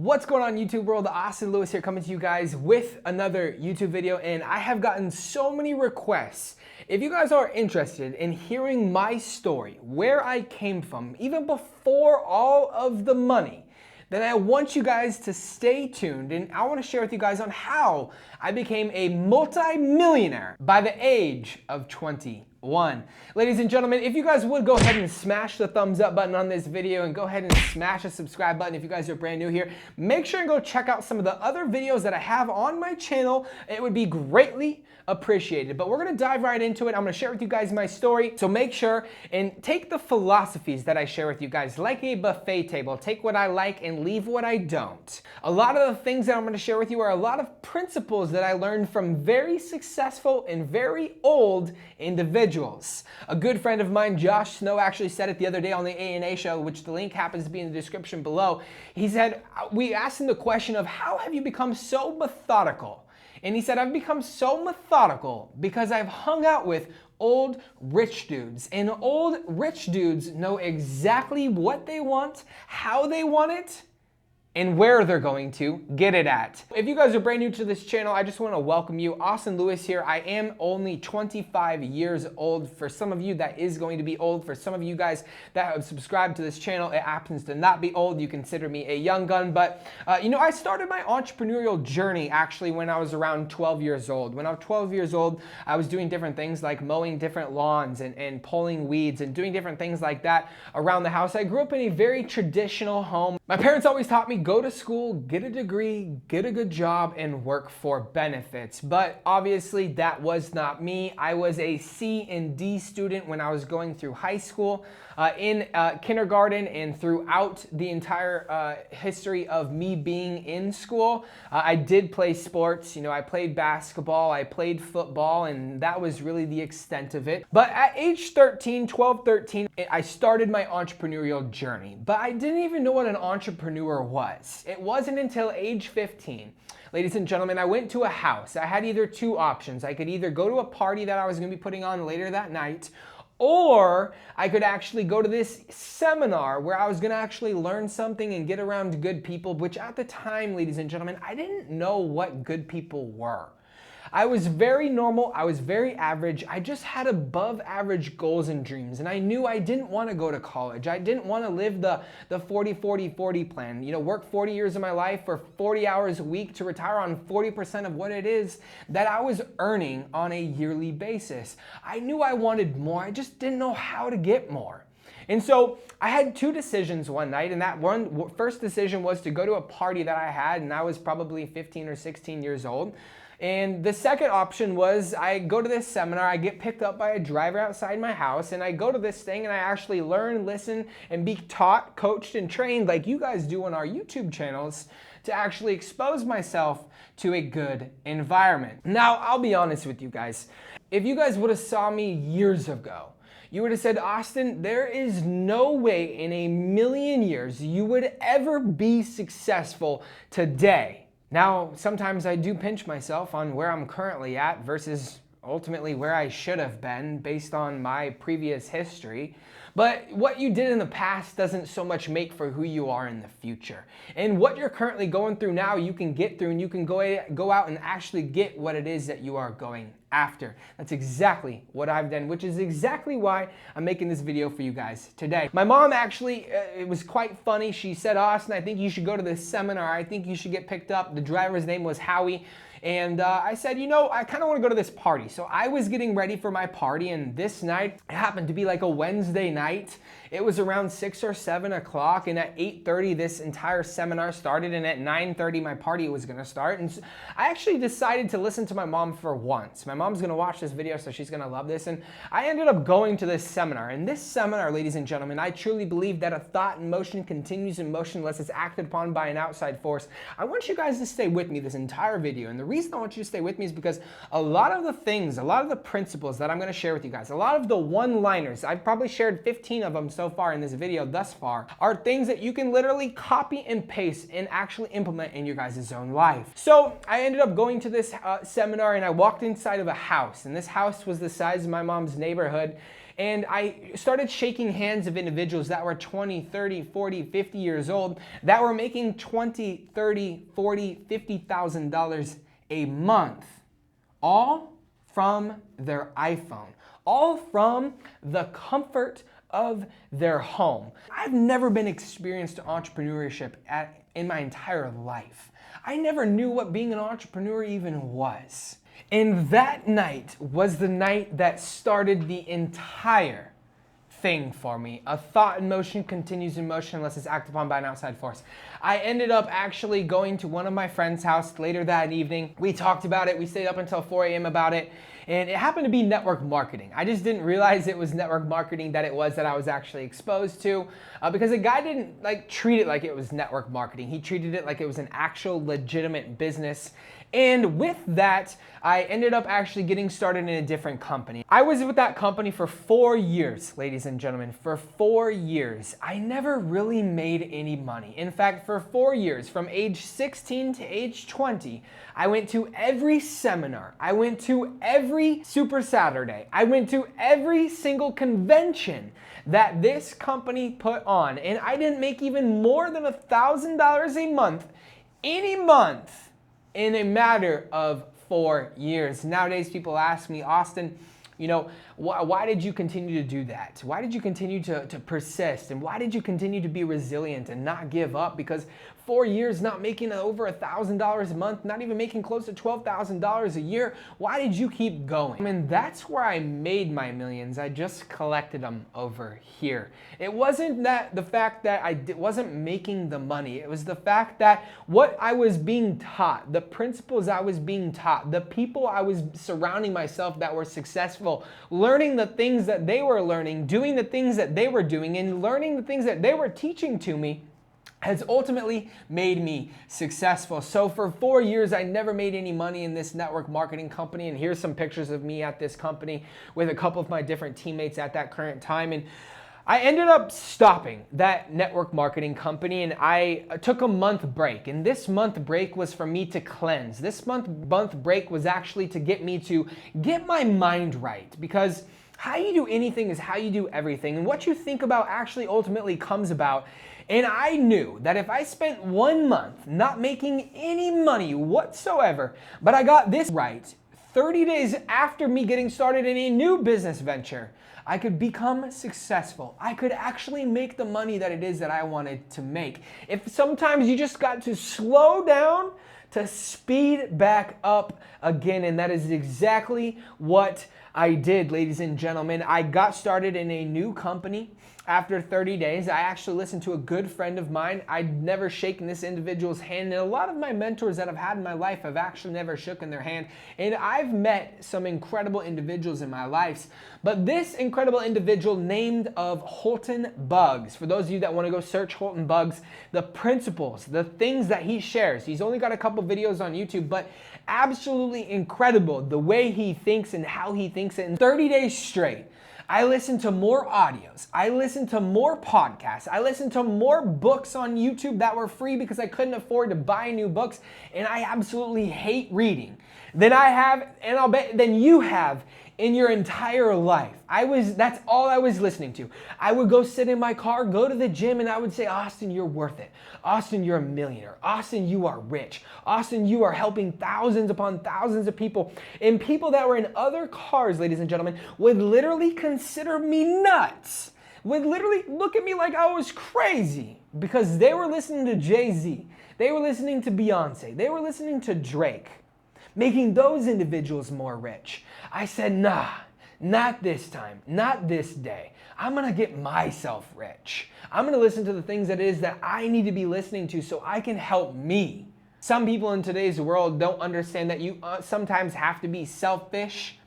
What's going on YouTube world? Austin Lewis here coming to you guys with another YouTube video, and I have gotten so many requests. If you guys are interested in hearing my story, where I came from, even before all of the money, then I want you guys to stay tuned, and I want to share with you guys on how I became a multi-millionaire by the age of 21. Ladies and gentlemen, if you guys would go ahead and smash the thumbs up button on this video and go ahead and smash the subscribe button if you guys are brand new here. Make sure and go check out some of the other videos that I have on my channel. It would be greatly appreciated. But we're going to dive right into it. I'm going to share with you guys my story. So make sure and take the philosophies that I share with you guys like a buffet table. Take what I like and leave what I don't. A lot of the things that I'm going to share with you are a lot of principles that I learned from very successful and very old individuals. A good friend of mine, Josh Snow, actually said it the other day on the ANA show, which the link happens to be in the description below. He said, we asked him the question of how have you become so methodical? And he said, I've become so methodical because I've hung out with old rich dudes. And old rich dudes know exactly what they want, how they want it, and where they're going to get it at. If you guys are brand new to this channel, I just want to welcome you. Austin Lewis here. I am only 25 years old. For some of you, that is going to be old. For some of you guys that have subscribed to this channel, it happens to not be old. You consider me a young gun. But, I started my entrepreneurial journey actually when I was around 12 years old. When I was 12 years old, I was doing different things like mowing different lawns and pulling weeds and doing different things like that around the house. I grew up in a very traditional home. My parents always taught me, go to school, get a degree, get a good job, and work for benefits. But obviously that was not me. I was a C and D student when I was going through high school, in kindergarten, and throughout the entire history of me being in school. I did play sports. I played basketball, I played football, and that was really the extent of it. But at age 12, 13, I started my entrepreneurial journey. But I didn't even know what an entrepreneur was. It wasn't until age 15, ladies and gentlemen, I went to a house. I had either two options. I could either go to a party that I was going to be putting on later that night, or I could actually go to this seminar where I was going to actually learn something and get around good people, which at the time, ladies and gentlemen, I didn't know what good people were. I was very normal, I was very average, I just had above average goals and dreams, and I knew I didn't want to go to college. I didn't want to live the 40-40-40 plan, work 40 years of my life for 40 hours a week to retire on 40% of what it is that I was earning on a yearly basis. I knew I wanted more, I just didn't know how to get more. And so I had two decisions one night, and that first decision was to go to a party that I had, and I was probably 15 or 16 years old. And the second option was I go to this seminar, I get picked up by a driver outside my house, and I go to this thing and I actually learn, listen, and be taught, coached, and trained like you guys do on our YouTube channels to actually expose myself to a good environment. Now, I'll be honest with you guys. If you guys would have saw me years ago, you would have said, Austin, there is no way in a million years you would ever be successful today. Now, sometimes I do pinch myself on where I'm currently at versus ultimately where I should have been based on my previous history. But what you did in the past doesn't so much make for who you are in the future. And what you're currently going through now, you can get through, and you can go out and actually get what it is that you are going after. That's exactly what I've done, which is exactly why I'm making this video for you guys today. My mom actually, it was quite funny. She said, Austin, I think you should go to this seminar. I think you should get picked up. The driver's name was Howie. And I said, I kind of want to go to this party. So I was getting ready for my party, and this night, it happened to be like a Wednesday night. It was around 6 or 7 o'clock, and at 8:30, this entire seminar started, and at 9:30, my party was going to start. And so I actually decided to listen to my mom for once. My mom's going to watch this video, so she's going to love this. And I ended up going to this seminar. And this seminar, ladies and gentlemen, I truly believe that a thought in motion continues in motion unless it's acted upon by an outside force. I want you guys to stay with me this entire video. And the reason I want you to stay with me is because a lot of the things, a lot of the principles that I'm going to share with you guys, a lot of the one-liners, I've probably shared 15 of them so far in this video thus far, are things that you can literally copy and paste and actually implement in your guys' own life. So I ended up going to this seminar, and I walked inside of a house, and this house was the size of my mom's neighborhood. and I started shaking hands of individuals that were 20, 30, 40, 50 years old that were making $20, $30, $40, $50,000 a month, all from their iPhone, all from the comfort of their home. I've never been experienced to entrepreneurship in my entire life. I never knew what being an entrepreneur even was. And that night was the night that started the entire thing for me. A thought in motion continues in motion unless it's acted upon by an outside force. I ended up actually going to one of my friend's house later that evening. We talked about it. We stayed up until 4 a.m. about it. And it happened to be network marketing. I just didn't realize it was network marketing that I was actually exposed to because the guy didn't treat it like it was network marketing. He treated it like it was an actual legitimate business. And with that, I ended up actually getting started in a different company. I was with that company for 4 years, ladies and gentlemen. For 4 years, I never really made any money. In fact, for 4 years, from age 16 to age 20, I went to every seminar. I went to every Super Saturday. I went to every single convention that this company put on. And I didn't make even more than $1,000 a month, any month, in a matter of 4 years. Nowadays, people ask me, Austin, why did you continue to do that? Why did you continue to persist? And why did you continue to be resilient and not give up? Because 4 years not making over $1,000 a month, not even making close to $12,000 a year, why did you keep going? I mean, that's where I made my millions. I just collected them over here. It wasn't that the fact that I wasn't making the money. It was the fact that what I was being taught, the principles I was being taught, the people I was surrounding myself that were successful, learning the things that they were learning, doing the things that they were doing, and learning the things that they were teaching to me has ultimately made me successful. So for 4 years, I never made any money in this network marketing company. And here's some pictures of me at this company with a couple of my different teammates at that current time. And I ended up stopping that network marketing company and I took a month break. And this month break was for me to cleanse. This month break was actually to get me to get my mind right, because how you do anything is how you do everything. And what you think about actually ultimately comes about. And I knew that if I spent 1 month not making any money whatsoever, but I got this right, 30 days after me getting started in a new business venture, I could become successful. I could actually make the money that it is that I wanted to make. If sometimes you just got to slow down to speed back up again, and that is exactly what I did, ladies and gentlemen. I got started in a new company. After 30 days, I actually listened to a good friend of mine. I'd never shaken this individual's hand, and a lot of my mentors that I've had in my life have actually never shaken their hand. And I've met some incredible individuals in my life, but this incredible individual named of Holton Bugs. For those of you that want to go search Holton Bugs, the principles, the things that he shares. He's only got a couple videos on YouTube, but absolutely incredible the way he thinks and how he thinks it. In 30 days straight, I listened to more audios. I listened to more podcasts. I listened to more books on YouTube that were free because I couldn't afford to buy new books. And I absolutely hate reading than I have, and I'll bet than you have in your entire life. That's all I was listening to. I would go sit in my car, go to the gym, and I would say, Austin, you're worth it. Austin, you're a millionaire. Austin, you are rich. Austin, you are helping thousands upon thousands of people. And people that were in other cars, ladies and gentlemen, would literally consider me nuts. Would literally look at me like I was crazy because they were listening to Jay-Z. They were listening to Beyonce. They were listening to Drake, making those individuals more rich. I said, nah, not this time, not this day. I'm gonna get myself rich. I'm gonna listen to the things that it is that I need to be listening to so I can help me. Some people in today's world don't understand that you sometimes have to be selfish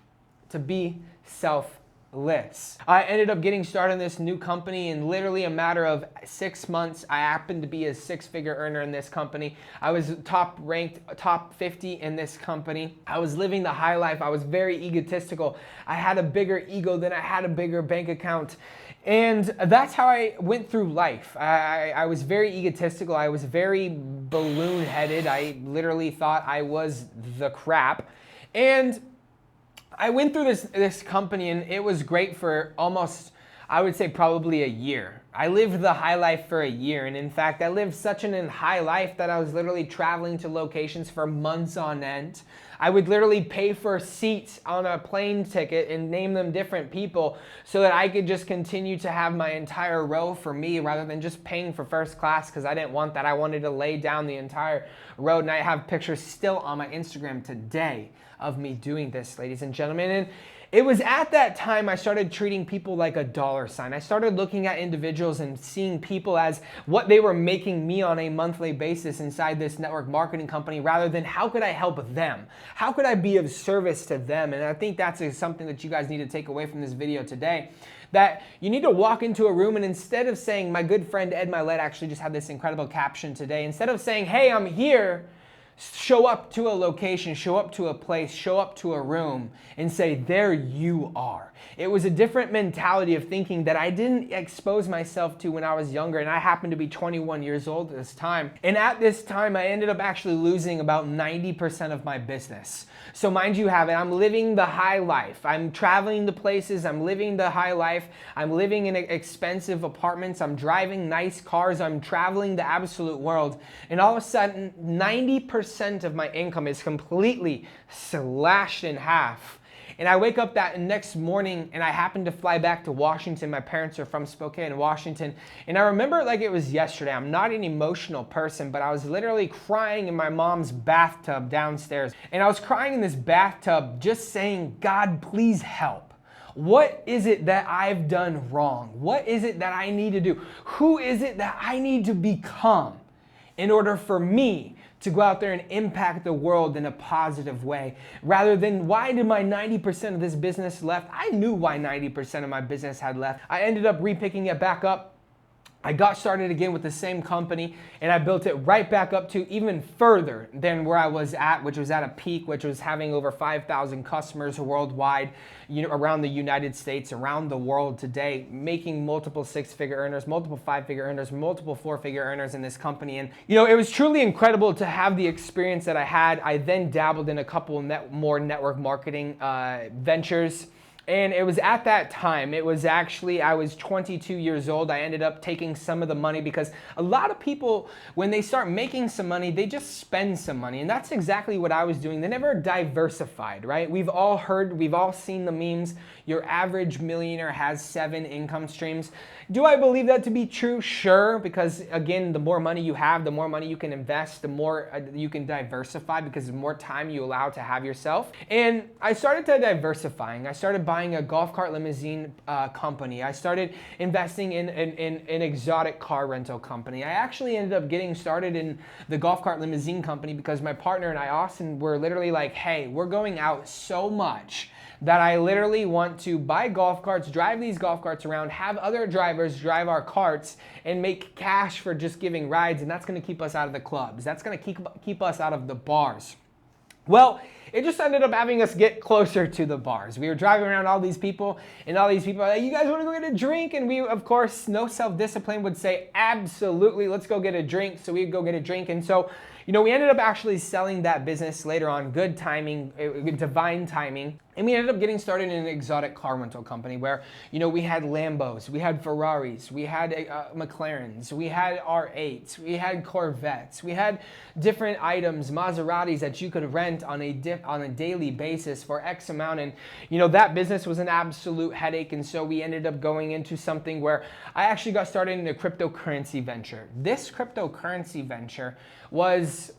to be selfless. I ended up getting started in this new company in literally a matter of 6 months. I happened to be a 6-figure earner in this company. I was top ranked, top 50 in this company. I was living the high life. I was very egotistical. I had a bigger ego than I had a bigger bank account. And that's how I went through life. I was very egotistical. I was very balloon-headed. I literally thought I was the crap. And I went through this company and it was great for almost, I would say probably a year. I lived the high life for a year, and in fact I lived such an high life that I was literally traveling to locations for months on end. I would literally pay for seats on a plane ticket and name them different people so that I could just continue to have my entire row for me rather than just paying for first class, because I didn't want that. I wanted to lay down the entire road, and I have pictures still on my Instagram today of me doing this, ladies and gentlemen. And it was at that time I started treating people like a dollar sign. I started looking at individuals and seeing people as what they were making me on a monthly basis inside this network marketing company, rather than how could I help them? How could I be of service to them? And I think that's something that you guys need to take away from this video today. That you need to walk into a room, and instead of saying, my good friend Ed Milet actually just had this incredible caption today, instead of saying, hey, I'm here, show up to a location, show up to a place, show up to a room and say, there you are. It was a different mentality of thinking that I didn't expose myself to when I was younger, and I happened to be 21 years old at this time. And at this time, I ended up actually losing about 90% of my business. So mind you have it, I'm living the high life. I'm traveling to places, I'm living the high life. I'm living in expensive apartments, I'm driving nice cars, I'm traveling the absolute world. And all of a sudden, 90% of my income is completely slashed in half. And I wake up that next morning and I happen to fly back to Washington. My parents are from Spokane, Washington. And I remember it like it was yesterday. I'm not an emotional person, but I was literally crying in my mom's bathtub downstairs. And I was crying in this bathtub just saying, God, please help. What is it that I've done wrong? What is it that I need to do? Who is it that I need to become in order for me to go out there and impact the world in a positive way, rather than why did my 90% of this business left? I knew why 90% of my business had left. I ended up repicking it back up. I got started again with the same company, and I built it right back up to even further than where I was at, which was at a peak, which was having over 5,000 customers worldwide, around the United States, around the world today, making multiple six-figure earners, multiple five-figure earners, multiple four-figure earners in this company. And it was truly incredible to have the experience that I had. I then dabbled in a couple more network marketing ventures. And it was at that time, I was 22 years old. I ended up taking some of the money, because a lot of people, when they start making some money, they just spend some money. And that's exactly what I was doing. They never diversified, right? We've all seen the memes. Your average millionaire has 7 income streams. Do I believe that to be true? Sure, because again, the more money you have, the more money you can invest, the more you can diversify, because the more time you allow to have yourself. And I started to diversifying. I started buying a golf cart limousine company. I started investing in an exotic car rental company. I actually ended up getting started in the golf cart limousine company because my partner and I, Austin, were literally like, hey, we're going out so much that I literally want to buy golf carts, drive these golf carts around, have other drivers drive our carts, and make cash for just giving rides, and that's gonna keep us out of the clubs. That's gonna keep us out of the bars. Well, it just ended up having us get closer to the bars. We were driving around all these people, and all these people are like, you guys wanna go get a drink? And we, of course, no self-discipline, would say, absolutely, let's go get a drink. So we'd go get a drink. And so, we ended up actually selling that business later on. Good timing, divine timing. And we ended up getting started in an exotic car rental company where, we had Lambos, we had Ferraris, we had McLarens, we had R8s, we had Corvettes, we had different items, Maseratis that you could rent on a daily basis for X amount. And, that business was an absolute headache. And so we ended up going into something where I actually got started in a cryptocurrency venture. This cryptocurrency venture was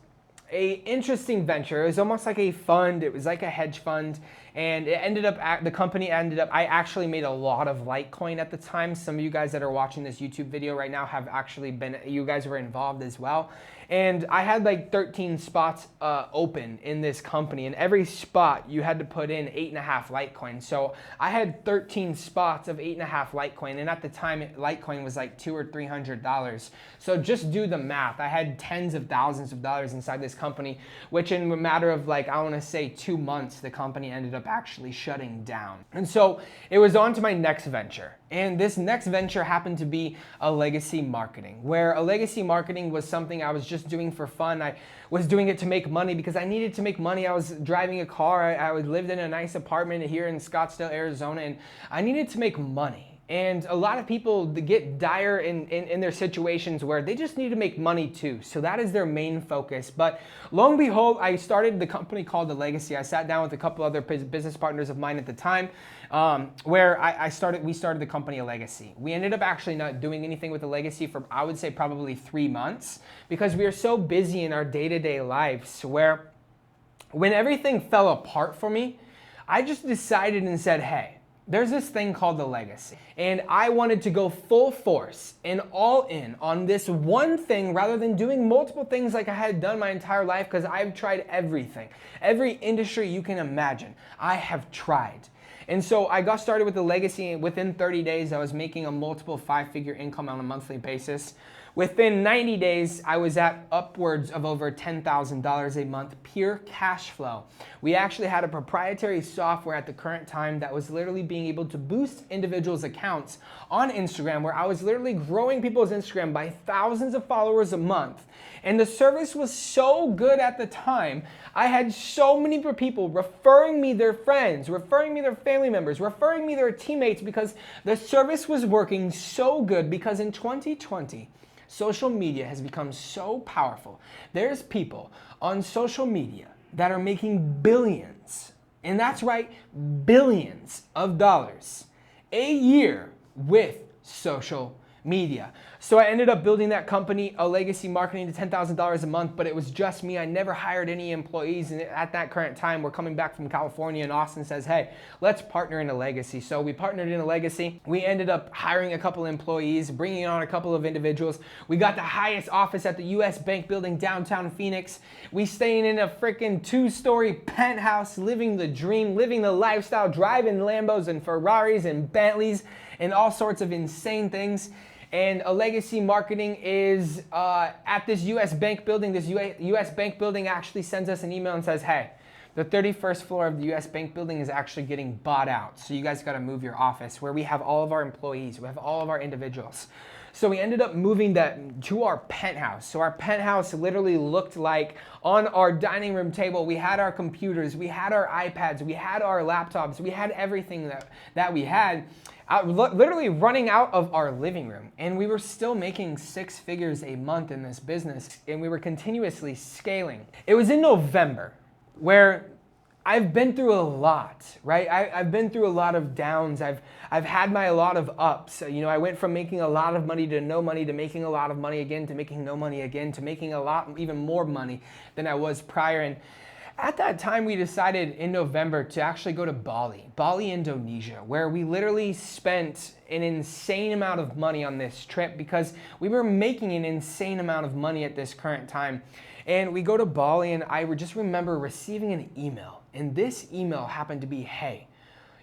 a interesting venture. It was almost like a fund. It was like a hedge fund. And the company ended up, I actually made a lot of Litecoin at the time. Some of you guys that are watching this YouTube video right now have actually you guys were involved as well. And I had like 13 spots open in this company, and every spot you had to put in 8.5 Litecoin. So I had 13 spots of 8.5 Litecoin, and at the time Litecoin was like $200 or $300. So just do the math. I had tens of thousands of dollars inside this company, which in a matter of I want to say 2 months, the company ended up up actually shutting down. And so it was on to my next venture. And this next venture happened to be a legacy marketing, where a legacy marketing was something I was just doing for fun. I was doing it to make money because I needed to make money. I was driving a car. I lived in a nice apartment here in Scottsdale, Arizona, and I needed to make money. And a lot of people get dire in their situations where they just need to make money too. So that is their main focus. But lo and behold, I started the company called The Legacy. I sat down with a couple other business partners of mine at the time, where we started the company A Legacy. We ended up actually not doing anything with The Legacy for, I would say, probably 3 months, because we are so busy in our day-to-day lives where when everything fell apart for me, I just decided and said, hey, there's this thing called The Legacy, and I wanted to go full force and all in on this one thing rather than doing multiple things like I had done my entire life, because I've tried everything. Every industry you can imagine, I have tried. And so I got started with The Legacy, and within 30 days, I was making a multiple 5-figure income on a monthly basis. Within 90 days, I was at upwards of over $10,000 a month, pure cash flow. We actually had a proprietary software at the current time that was literally being able to boost individuals' accounts on Instagram, where I was literally growing people's Instagram by thousands of followers a month. And the service was so good at the time. I had so many people referring me their friends, referring me their family members, referring me their teammates, because the service was working so good. Because in 2020, social media has become so powerful. There's people on social media that are making billions, and that's right, billions of dollars a year with social media. So I ended up building that company, A Legacy Marketing, to $10,000 a month, but it was just me. I never hired any employees. And at that current time, we're coming back from California, and Austin says, hey, let's partner in A Legacy. So we partnered in A Legacy. We ended up hiring a couple employees, bringing on a couple of individuals. We got the highest office at the US Bank building downtown Phoenix. We staying in a freaking 2-story penthouse, living the dream, living the lifestyle, driving Lambos and Ferraris and Bentleys and all sorts of insane things. And A Legacy Marketing is at this US Bank building. This US Bank building actually sends us an email and says, hey, the 31st floor of the US Bank building is actually getting bought out. So you guys got to move your office, where we have all of our employees, we have all of our individuals. So we ended up moving that to our penthouse. So our penthouse literally looked like, on our dining room table, we had our computers, we had our iPads, we had our laptops, we had everything that we had. Literally running out of our living room. And we were still making 6 figures a month in this business, and we were continuously scaling. It was in November, where I've been through a lot, right? I've been through a lot of downs. I've had a lot of ups. You know, I went from making a lot of money to no money, to making a lot of money again, to making no money again, to making a lot, even more money than I was prior. And at that time, we decided in November to actually go to Bali, Indonesia, where we literally spent an insane amount of money on this trip, because we were making an insane amount of money at this current time. And we go to Bali, and I just remember receiving an email. And this email happened to be, hey,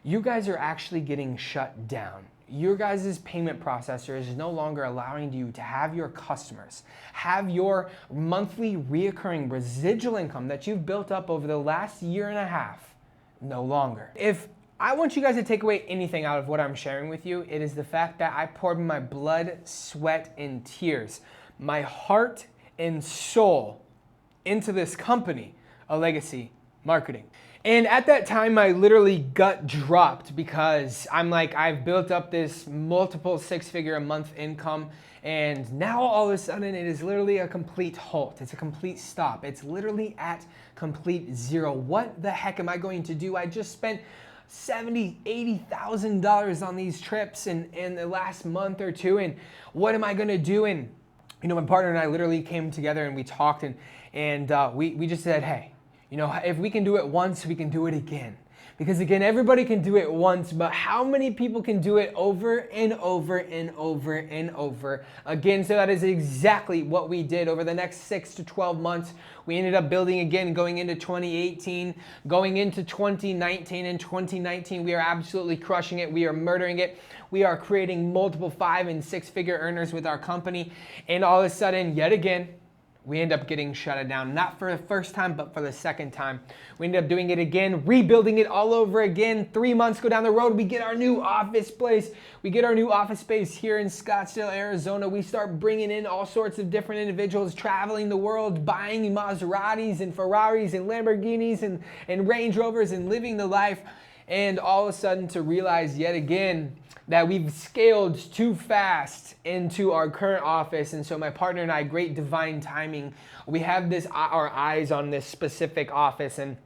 you guys are actually getting shut down. Your guys' payment processor is no longer allowing you to have your customers have your monthly reoccurring residual income that you've built up over the last 1.5 years, no longer. If I want you guys to take away anything out of what I'm sharing with you, it is the fact that I poured my blood, sweat, and tears, my heart and soul into this company, A Legacy Marketing. And at that time, my literally gut dropped, because I'm like, I've built up this multiple 6-figure a month income, and now all of a sudden it is literally a complete halt. It's a complete stop. It's literally at complete zero. What the heck am I going to do? I just spent $70,000, $80,000 on these trips in the last month or two, and what am I gonna do? And you know, my partner and I literally came together and we talked, and we just said, hey, you know, if we can do it once, we can do it again. Because again, everybody can do it once, but how many people can do it over and over and over and over again? So that is exactly what we did over the next 6 to 12 months. We ended up building again, going into 2018, going into 2019. In 2019, we are absolutely crushing it. We are murdering it. We are creating multiple 5- and 6-figure earners with our company. And all of a sudden, yet again, we end up getting shut down, not for the first time, but for the second time. We ended up doing it again, rebuilding it all over again. 3 months go down the road, we get our new office place. We get our new office space here in Scottsdale, Arizona. We start bringing in all sorts of different individuals, traveling the world, buying Maseratis and Ferraris and Lamborghinis and Range Rovers and living the life. And all of a sudden to realize yet again that we've scaled too fast into our current office. And so my partner and I, great divine timing, we have our eyes on this specific office, and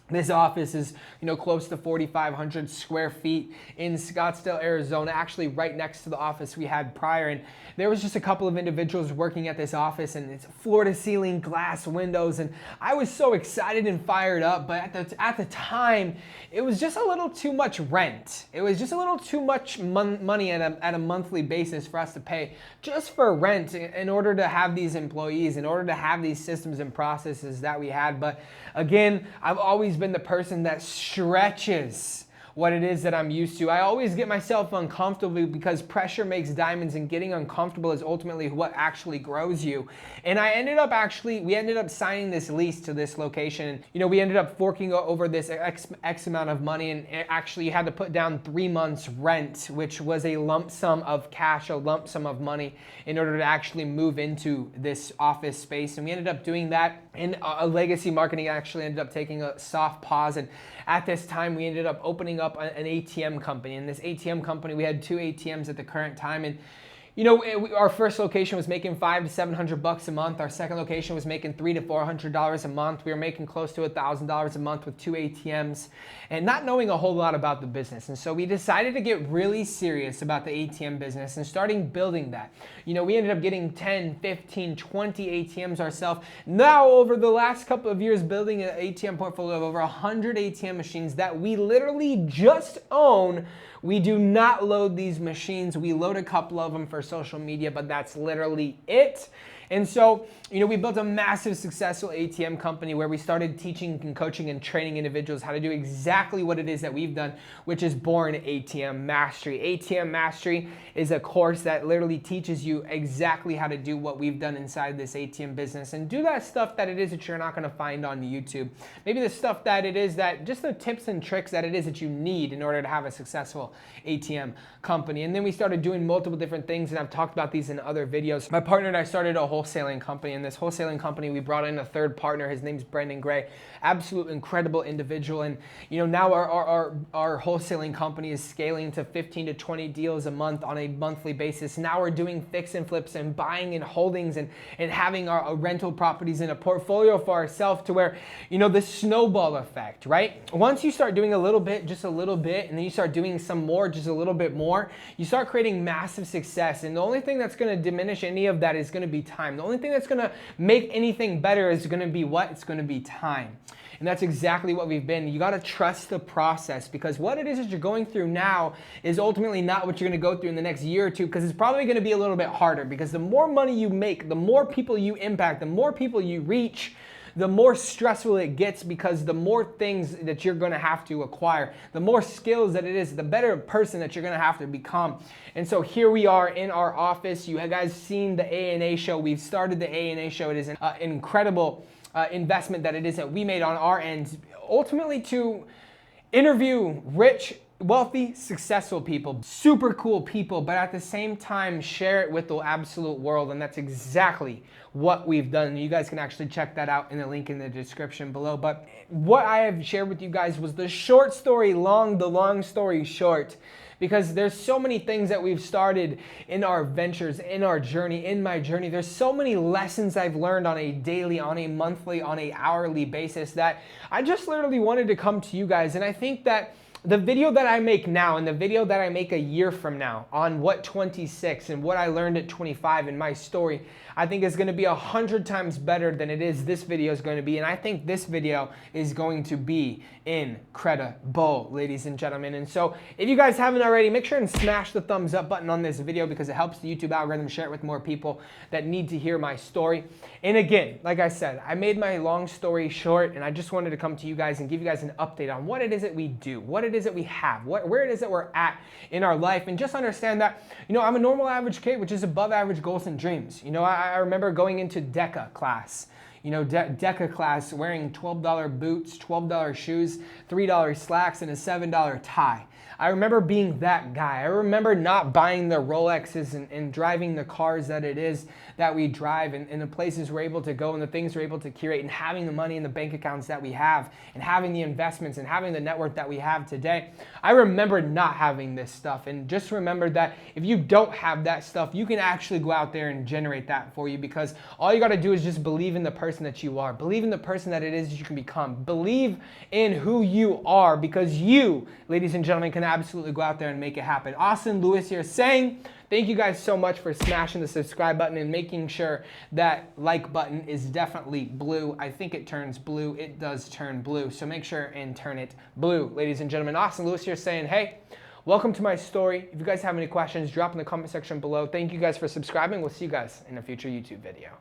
this office is, close to 4,500 square feet in Scottsdale, Arizona, actually right next to the office we had prior. And there was just a couple of individuals working at this office, and it's floor to ceiling glass windows. And I was so excited and fired up, but at the time, it was just a little too much rent. It was just a little too much money at a monthly basis for us to pay just for rent in order to have these employees, in order to have these systems and processes that we had. But again, I've always been the person that stretches what it is that I'm used to. I always get myself uncomfortable because pressure makes diamonds, and getting uncomfortable is ultimately what actually grows you. And we ended up signing this lease to this location. We ended up forking over this X amount of money, and actually you had to put down 3 months rent, which was a lump sum of cash, a lump sum of money in order to actually move into this office space. And we ended up doing that, and a legacy marketing actually ended up taking a soft pause. And at this time, we ended up opening up an ATM company. And this ATM company, we had 2 ATMs at the current time. And our first location was making $500 to $700 a month. Our second location was making $300 to $400 a month. We were making close to $1,000 a month with 2 ATMs, and not knowing a whole lot about the business. And so we decided to get really serious about the ATM business and starting building that. We ended up getting 10, 15, 20 ATMs ourselves. Now, over the last couple of years, building an ATM portfolio of over 100 ATM machines that we literally just own. We do not load these machines. We load a couple of them for social media, but that's literally it. And so, we built a massive successful ATM company where we started teaching and coaching and training individuals how to do exactly what it is that we've done, which is born ATM Mastery. ATM Mastery is a course that literally teaches you exactly how to do what we've done inside this ATM business, and do that stuff that it is that you're not going to find on YouTube. Maybe the stuff that it is that, just the tips and tricks that it is that you need in order to have a successful ATM company. And then we started doing multiple different things, and I've talked about these in other videos. My partner and I started a wholesaling company. In this wholesaling company, we brought in a third partner. His name's Brendan Gray. Absolute incredible individual. And now our wholesaling company is scaling to 15 to 20 deals a month on a monthly basis. Now we're doing fix and flips and buying and holdings and having our rental properties in a portfolio for ourselves, to where the snowball effect, right? Once you start doing a little bit, just a little bit, and then you start doing some more, just a little bit more, you start creating massive success. And the only thing that's going to diminish any of that is going to be time. The only thing that's going to make anything better is going to be what? It's going to be time. And that's exactly what we've been. You got to trust the process, because what it is that you're going through now is ultimately not what you're going to go through in the next year or two, because it's probably going to be a little bit harder, because the more money you make, the more people you impact, the more people you reach, the more stressful it gets, because the more things that you're going to have to acquire, the more skills that it is, the better person that you're going to have to become. And so here we are in our office. You guys seen the A&A show. We've started the A&A show. It is an incredible investment that it is that we made on our end, ultimately to interview rich, wealthy, successful people, super cool people, but at the same time share it with the absolute world. And that's exactly what we've done. You guys can actually check that out in the link in the description below. But what I have shared with you guys was the short story long, the long story short, because there's so many things that we've started in our ventures, in our journey, in my journey. There's so many lessons I've learned on a daily, on a monthly, on a hourly basis that I just literally wanted to come to you guys. And I think that the video that I make now and the video that I make a year from now on what 26 and what I learned at 25 in my story, I think is going to be 100 times better than this video is going to be. And I think this video is going to be incredible, ladies and gentlemen. And so if you guys haven't already, make sure and smash the thumbs up button on this video, because it helps the YouTube algorithm share it with more people that need to hear my story. And again, like I said, I made my long story short, and I just wanted to come to you guys and give you guys an update on what it is that we do, what it is that we have, where it is that we're at in our life, and just understand that, I'm a normal average kid, which is above average goals and dreams. I remember going into DECA class. DECA class, wearing $12 boots, $12 shoes, $3 slacks, and a $7 tie. I remember being that guy. I remember not buying the Rolexes and driving the cars that it is that we drive, and the places we're able to go, and the things we're able to curate, and having the money in the bank accounts that we have, and having the investments, and having the network that we have today. I remember not having this stuff, and just remember that if you don't have that stuff, you can actually go out there and generate that for you, because all you got to do is just believe in the person that you are. Believe in the person that it is that you can become. Believe in who you are, because you, ladies and gentlemen, can absolutely go out there and make it happen. Austin Lewis here saying thank you guys so much for smashing the subscribe button and making sure that like button is definitely blue. I think it turns blue. It does turn blue. So make sure and turn it blue, ladies and gentlemen. Austin Lewis here saying, hey, welcome to my story. If you guys have any questions, drop in the comment section below. Thank you guys for subscribing. We'll see you guys in a future YouTube video.